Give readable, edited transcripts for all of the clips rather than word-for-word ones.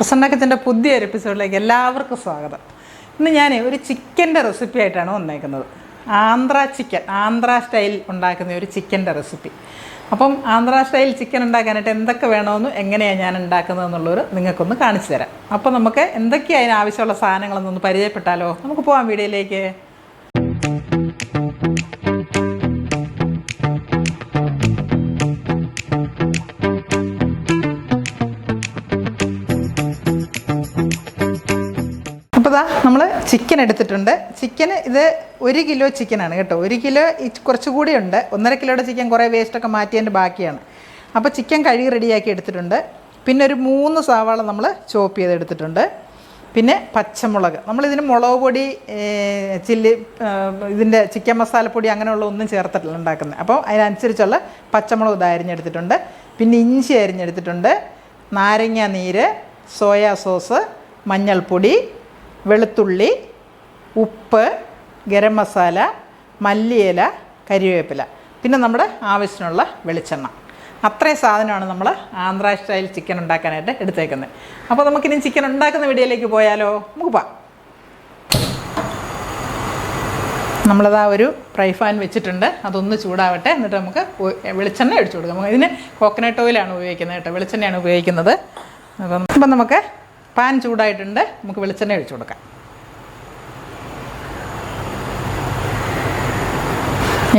പ്രസന്ന കിച്ചൻ്റെ പുതിയൊരു എപ്പിസോഡിലേക്ക് എല്ലാവർക്കും സ്വാഗതം. ഇന്ന് ഞാൻ ഒരു ചിക്കൻ്റെ റെസിപ്പി ആയിട്ടാണ് വന്നേക്കുന്നത്. ആന്ധ്ര സ്റ്റൈൽ ഉണ്ടാക്കുന്ന ഒരു ചിക്കൻ്റെ റെസിപ്പി. അപ്പം ആന്ധ്ര സ്റ്റൈൽ ചിക്കൻ ഉണ്ടാക്കാനായിട്ട് എന്തൊക്കെ വേണമെന്നും എങ്ങനെയാണ് ഞാൻ ഉണ്ടാക്കുന്നതെന്നുള്ളൊരു നിങ്ങൾക്കൊന്ന് കാണിച്ചു തരാം. അപ്പോൾ നമുക്ക് എന്തൊക്കെയാണ് അതിന് ആവശ്യമുള്ള സാധനങ്ങളെന്നൊന്ന് പരിചയപ്പെട്ടാലോ? നമുക്ക് പോകാം വീഡിയോയിലേക്ക്. അപ്പോൾ നമ്മൾ ചിക്കൻ എടുത്തിട്ടുണ്ട്. ചിക്കന് ഇത് 1 കിലോ ചിക്കനാണ് കേട്ടോ. 1 കിലോ കുറച്ചുകൂടി ഉണ്ട്. 1.5 കിലോയുടെ ചിക്കൻ കുറേ വേസ്റ്റൊക്കെ മാറ്റിയതിൻ്റെ ബാക്കിയാണ്. അപ്പോൾ ചിക്കൻ കഴുകി റെഡിയാക്കി എടുത്തിട്ടുണ്ട്. പിന്നെ ഒരു 3 സവാള നമ്മൾ ചോപ്പ് ചെയ്തെടുത്തിട്ടുണ്ട്. പിന്നെ പച്ചമുളക്, നമ്മളിതിന് മുളക് പൊടി, ചില്ലി, ഇതിൻ്റെ ചിക്കൻ മസാലപ്പൊടി അങ്ങനെയുള്ള ഒന്നും ചേർത്തിട്ടില്ല ഉണ്ടാക്കുന്നത്. അപ്പോൾ അതിനനുസരിച്ചുള്ള പച്ചമുളക് ഇത് അരിഞ്ഞെടുത്തിട്ടുണ്ട്. പിന്നെ ഇഞ്ചി അരിഞ്ഞെടുത്തിട്ടുണ്ട്, നാരങ്ങ നീര്, സോയാ സോസ്, മഞ്ഞൾപ്പൊടി, വെളുത്തുള്ളി, ഉപ്പ്, ഗരം മസാല, മല്ലിയില, കരിവേപ്പില, പിന്നെ നമ്മുടെ ആവശ്യത്തിനുള്ള വെളിച്ചെണ്ണ. അത്രയും സാധനമാണ് നമ്മൾ ആന്ധ്ര സ്റ്റൈൽ ചിക്കൻ ഉണ്ടാക്കാനായിട്ട് എടുത്തേക്കുന്നത്. അപ്പോൾ നമുക്കിനി ചിക്കൻ ഉണ്ടാക്കുന്ന വീഡിയോയിലേക്ക് പോയാലോ? നമുക്ക് പോകാം. നമ്മളതാ ഒരു ഫ്രൈ പാൻ വെച്ചിട്ടുണ്ട്. അതൊന്ന് ചൂടാവട്ടെ. എന്നിട്ട് നമുക്ക് വെളിച്ചെണ്ണ ഒഴിച്ചു കൊടുക്കാം. ഇതിന് കോക്കനട്ട് ഓയിലാണ് ഉപയോഗിക്കുന്നത് കേട്ടോ, വെളിച്ചെണ്ണയാണ് ഉപയോഗിക്കുന്നത്. അപ്പം നമുക്ക് പാൻ ചൂടായിട്ടുണ്ട്. നമുക്ക് വെളിച്ചെണ്ണ ഒഴിച്ചു കൊടുക്കാം.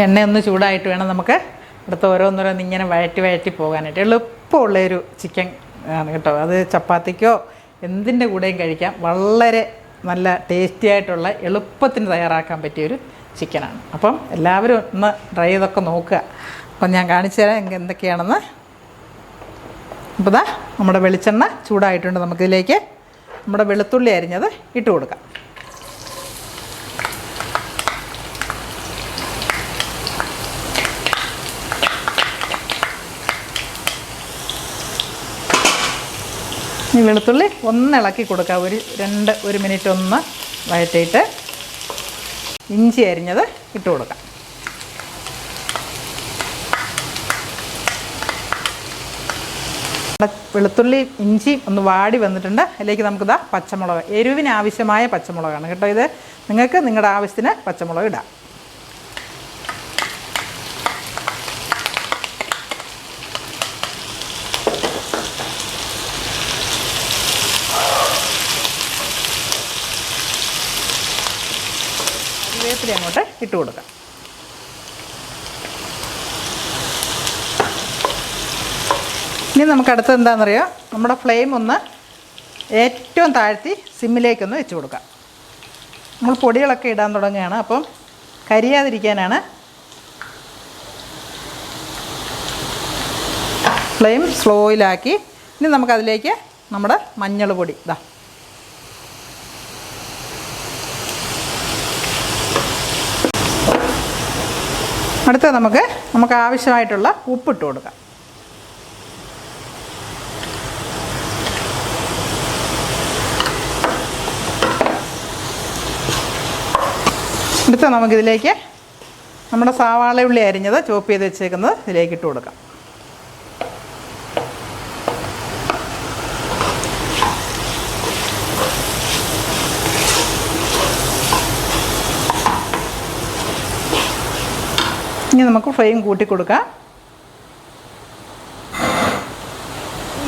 എണ്ണയൊന്ന് ചൂടായിട്ട് വേണം നമുക്ക് അടുത്ത ഓരോന്നോരോന്ന് ഇങ്ങനെ വഴറ്റി പോകാനായിട്ട്. എളുപ്പമുള്ളൊരു ചിക്കൻ ആണ് കേട്ടോ. അത് ചപ്പാത്തിക്കോ എന്തിൻ്റെ കൂടെയും കഴിക്കാം. വളരെ നല്ല ടേസ്റ്റി ആയിട്ടുള്ള എളുപ്പത്തിന് തയ്യാറാക്കാൻ പറ്റിയൊരു ചിക്കനാണ്. അപ്പം എല്ലാവരും ഒന്ന് ട്രൈ ചെയ്തൊക്കെ നോക്കുക. അപ്പം ഞാൻ കാണിച്ചു തരാം എന്തൊക്കെയാണെന്ന്. അപ്പോൾ ഇതാ നമ്മുടെ വെളിച്ചെണ്ണ ചൂടായിട്ടുണ്ട്. നമുക്കിതിലേക്ക് നമ്മുടെ വെളുത്തുള്ളി അരിഞ്ഞത് ഇട്ട് കൊടുക്കാം. ഈ വെളുത്തുള്ളി ഒന്ന് ഇളക്കി കൊടുക്കുക. ഒരു മിനിറ്റ് ഒന്ന് വഴറ്റിയിട്ട് ഇഞ്ചി അരിഞ്ഞത് ഇട്ട് കൊടുക്കാം. വെളുത്തുള്ളി ഇഞ്ചി ഒന്ന് വാടി വന്നിട്ടുണ്ട്. അതിലേക്ക് നമുക്കിതാ പച്ചമുളക്, എരിവിന് ആവശ്യമായ പച്ചമുളകാണ് കേട്ടോ ഇത്. നിങ്ങൾക്ക് നിങ്ങളുടെ ആവശ്യത്തിന് പച്ചമുളക് ഇടാം. കറിവേപ്പില അങ്ങോട്ട് ഇട്ട് കൊടുക്കാം. ഇനി നമുക്ക് അടുത്തത് എന്താണെന്നറിയോ? നമ്മുടെ ഫ്ലെയിം ഒന്ന് ഏറ്റവും താഴ്ത്തി സിമ്മിലേക്കൊന്ന് വെച്ച് കൊടുക്കാം. നമ്മൾ പൊടികളൊക്കെ ഇടാൻ തുടങ്ങുകയാണ്. അപ്പം കരിയാതിരിക്കാനാണ് ഫ്ലെയിം സ്ലോയിലാക്കി. ഇനി നമുക്കതിലേക്ക് നമ്മുടെ മഞ്ഞൾ പൊടി ഇതാ, അടുത്ത നമുക്ക് ആവശ്യമായിട്ടുള്ള ഉപ്പിട്ട് കൊടുക്കാം. അടുത്ത നമുക്കിതിലേക്ക് നമ്മുടെ സവാള ഉള്ളി അരിഞ്ഞത് ചോപ്പ് ചെയ്ത് വെച്ചേക്കുന്നത് ഇതിലേക്ക് ഇട്ട് കൊടുക്കാം. ഇനി നമുക്ക് ഫ്ലെയിം കൂട്ടി കൊടുക്കാം.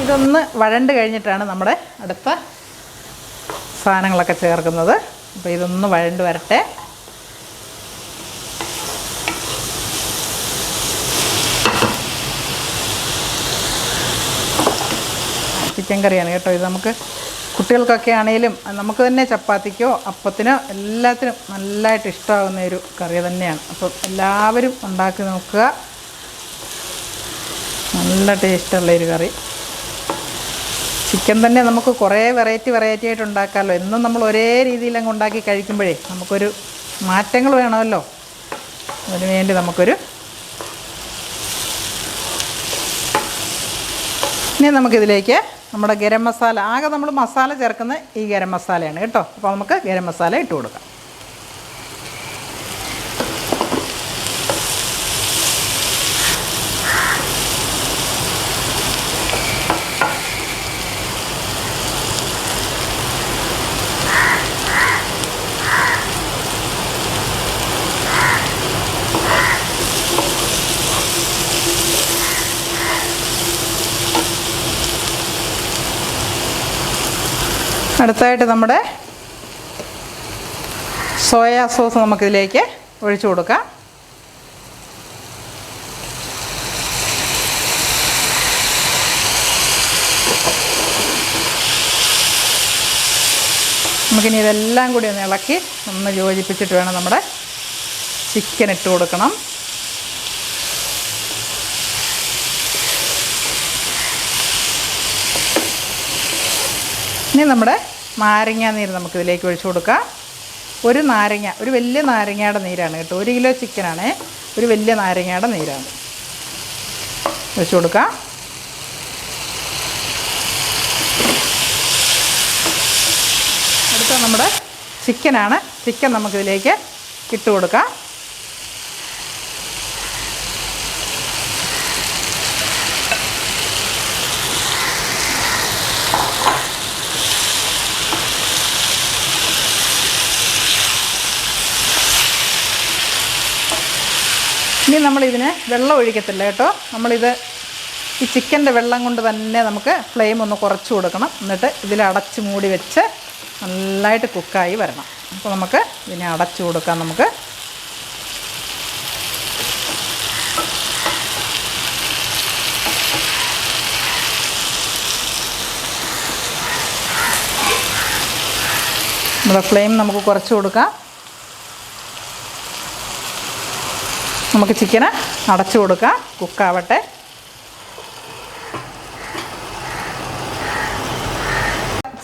ഇതൊന്ന് വഴണ്ട് കഴിഞ്ഞിട്ടാണ് നമ്മുടെ അടുത്ത സാധനങ്ങളൊക്കെ ചേർക്കുന്നത്. അപ്പോൾ ഇതൊന്ന് വഴണ്ട് വരട്ടെ. ചിക്കൻ കറിയാണ് കേട്ടോ ഇത്. നമുക്ക് കുട്ടികൾക്കൊക്കെ ആണെങ്കിലും നമുക്ക് തന്നെ ചപ്പാത്തിക്കോ അപ്പത്തിനോ എല്ലാത്തിനും നല്ലതായിട്ട് ഇഷ്ടമാകുന്ന ഒരു കറി തന്നെയാണ്. അപ്പം എല്ലാവരും ഉണ്ടാക്കി നോക്കുക. നല്ല ടേസ്റ്റുള്ളൊരു കറി. ചിക്കൻ തന്നെ നമുക്ക് കുറേ വെറൈറ്റി ആയിട്ട് ഉണ്ടാക്കാമല്ലോ. എന്നും നമ്മൾ ഒരേ രീതിയിലങ്ങ് ഉണ്ടാക്കി കഴിക്കുമ്പോഴേ നമുക്കൊരു മാറ്റങ്ങൾ വേണമല്ലോ. അതിന് വേണ്ടി ഇനി നമുക്കിതിലേക്ക് നമ്മുടെ ഗരം മസാല, ആകെ നമ്മൾ മസാല ചേർക്കുന്ന ഈ ഗരം മസാലയാണ് കേട്ടോ. അപ്പോൾ നമുക്ക് ഗരം മസാല ഇട്ട് കൊടുക്കാം. അടുത്തായിട്ട് നമ്മുടെ സോയാ സോസ് നമുക്കിതിലേക്ക് ഒഴിച്ചു കൊടുക്കാം. നമുക്കിനി ഇതെല്ലാം കൂടി ഒന്ന് ഇളക്കി ഒന്ന് യോജിപ്പിച്ചിട്ട് വേണം നമ്മുടെ ചിക്കൻ ഇട്ട് കൊടുക്കണം. ഇനി നമ്മുടെ നാരങ്ങ നീര് നമുക്കിതിലേക്ക് ഒഴിച്ചു കൊടുക്കാം. ഒരു നാരങ്ങ, ഒരു വലിയ നാരങ്ങയുടെ നീരാണ് കേട്ടോ. 1 കിലോ ചിക്കനാണേ, ഒരു വലിയ നാരങ്ങയുടെ നീരാണ് ഒഴിച്ചു കൊടുക്കാം. അടുത്ത നമ്മുടെ ചിക്കനാണ്. ചിക്കൻ നമുക്കിതിലേക്ക് ഇട്ട് കൊടുക്കാം. ഇനി നമ്മളിതിന് വെള്ളം ഒഴിക്കത്തില്ല കേട്ടോ. നമ്മളിത് ഈ ചിക്കൻ്റെ വെള്ളം കൊണ്ട് തന്നെ നമുക്ക് ഫ്ലെയിം ഒന്ന് കുറച്ച് കൊടുക്കണം. എന്നിട്ട് ഇതിൽ അടച്ച് മൂടി വെച്ച് നല്ലതായിട്ട് കുക്കായി വരണം. അപ്പോൾ നമുക്ക് ഇതിനെ അടച്ചു കൊടുക്കാം. നമുക്ക് നമ്മുടെ ഫ്ലെയിം നമുക്ക് കുറച്ച് കൊടുക്കാം. നമുക്ക് ചിക്കന് അടച്ചു കൊടുക്കാം, കുക്കാവട്ടെ.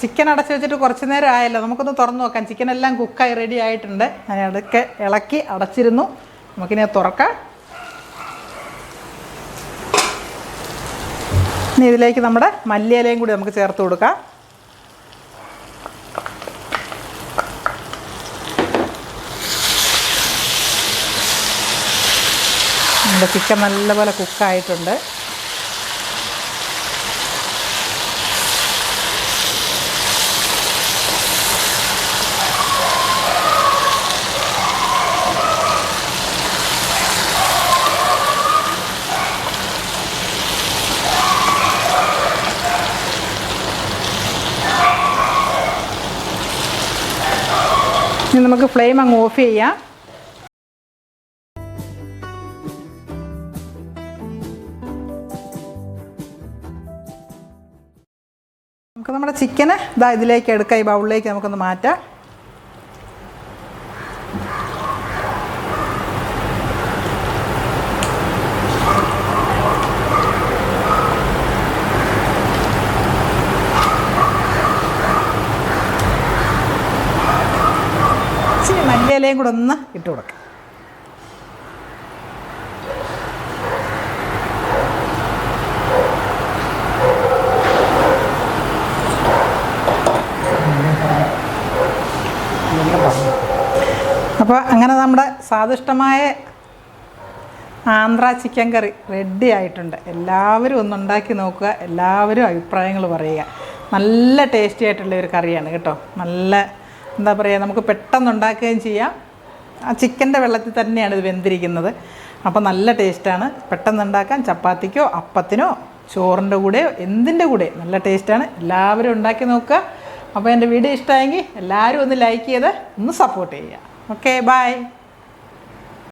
ചിക്കൻ അടച്ചു വെച്ചിട്ട് കുറച്ച് നേരം ആയല്ലോ, നമുക്കൊന്ന് തുറന്ന് നോക്കാം. ചിക്കനെല്ലാം കുക്കായി റെഡി ആയിട്ടുണ്ട്. ഞാൻ അതൊക്കെ ഇളക്കി അടച്ചിരുന്നു. നമുക്കിനി തുറക്കാം. ഇനി ഇതിലേക്ക് നമ്മുടെ മല്ലിയിലയും കൂടി നമുക്ക് ചേർത്ത് കൊടുക്കാം. നമ്മുടെ ചിക്കൻ നല്ലപോലെ കുക്കായിട്ടുണ്ട്. ഇനി നമുക്ക് ഫ്ലെയിം അങ്ങ് ഓഫ് ചെയ്യാം. നമുക്ക് നമ്മുടെ ചിക്കന് ഇതാ ഇതിലേക്ക് എടുക്കാം. ഈ ബൗളിലേക്ക് നമുക്കൊന്ന് മാറ്റാം. ഇച്ചിരി മല്ലിയിലയും കൂടെ ഒന്ന് ഇട്ട് കൊടുക്കാം. അപ്പോൾ അങ്ങനെ നമ്മുടെ സ്വാദിഷ്ടമായ ആന്ധ്ര ചിക്കൻ കറി റെഡി ആയിട്ടുണ്ട്. എല്ലാവരും ഒന്നുണ്ടാക്കി നോക്കുക, എല്ലാവരും അഭിപ്രായങ്ങൾ പറയുക. നല്ല ടേസ്റ്റി ആയിട്ടുള്ള ഒരു കറിയാണ് കേട്ടോ. നല്ല എന്താ പറയുക, നമുക്ക് പെട്ടെന്ന് ഉണ്ടാക്കുകയും ചെയ്യാം. ആ ചിക്കൻ്റെ വെള്ളത്തിൽ തന്നെയാണ് ഇത് വെന്തിരിക്കുന്നത്. അപ്പോൾ നല്ല ടേസ്റ്റാണ്. പെട്ടെന്ന് ഉണ്ടാക്കാൻ ചപ്പാത്തിക്കോ അപ്പത്തിനോ ചോറിൻ്റെ കൂടെയോ എന്തിൻ്റെ കൂടെ നല്ല ടേസ്റ്റാണ്. എല്ലാവരും ഉണ്ടാക്കി നോക്കുക. അപ്പോൾ എൻ്റെ വീഡിയോ ഇഷ്ടമായെങ്കിൽ എല്ലാവരും ഒന്ന് ലൈക്ക് ചെയ്ത് ഒന്ന് സപ്പോർട്ട് ചെയ്യുക. Okay, by.